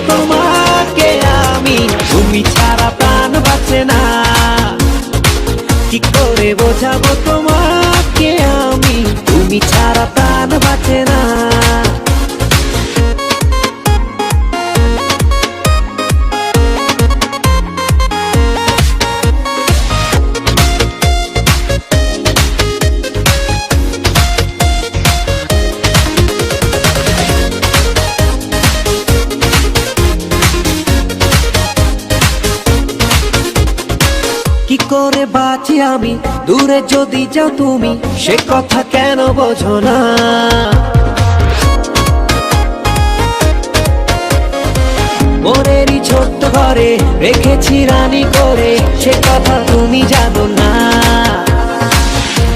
তোমাকে আমি, তুমি ছাড়া প্রাণ বাঁচে না। কি করে বোঝাবো তোমাকে আমি, তুমি ছাড়া প্রাণ বাঁচে না। কি করে বাঁচি আমি দূরে যদি যাও তুমি, সে কথা কেন বোঝো না? মোরেরই ছোট্ট ঘরে রেখেছি রানী করে, সে কথা তুমি জানো না।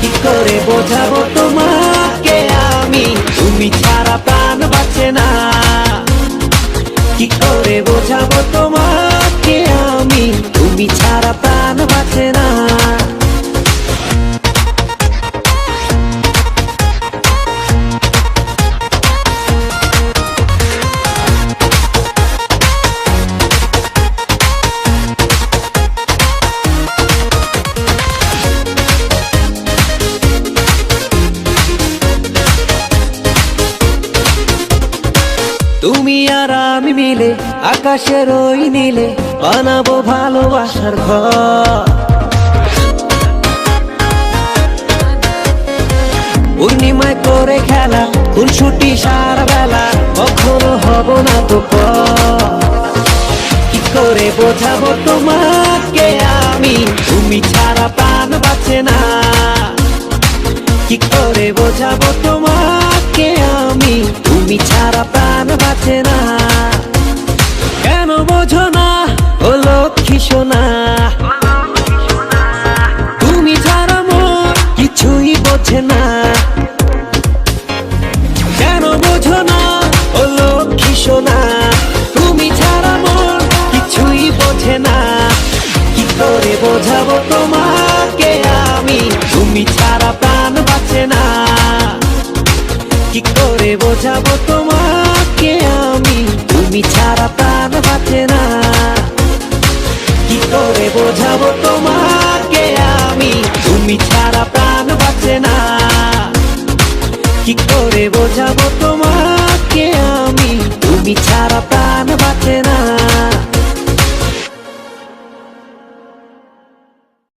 কি করে বোঝাবো তোমাকে আমি, তুমি ছাড়া প্রাণ বাঁচে না। কি করে বোঝাবো তোমাকে আমি, তুমি ছাড়া প্রাণ বাঁচে না। তুমি আর আমি মিলে আকাশের ওই নীলে বানাবো ভালোবাসার ঘর। পূর্ণিমায় করে খেলা খুনসুটি সারা বেলা, কখনো হব না তো পর। কি করে বোঝাবো তোমাকে আমি, তুমি ছাড়া প্রাণ বাঁচে না। কি করে বোঝাবো তোমাকে আমি, তুমি ছাড়া প্রাণ বাঁচে না। কেন বোঝো না ও লক্ষ্মী সোনা, তুমি ছাড়া মোর কিছুই বোঝে না। কেন বোঝো না ও লক্ষ্মী সোনা, তুমি ছাড়া মোর কিছুই বোঝে না। কি করে বোঝাবো তোমাকে আমি, তুমি ছাড়া প্রাণ বাঁচে না। কি করে বোঝাবো তোমাকে আমি, তুমি ছাড়া প্রাণ বাঁচে না। কি করে বোঝাবো তোমাকে আমি, তুমি ছাড়া প্রাণ বাঁচে না। কি করে বোঝাবো তোমাকে আমি, তুমি ছাড়া প্রাণ বাঁচে না।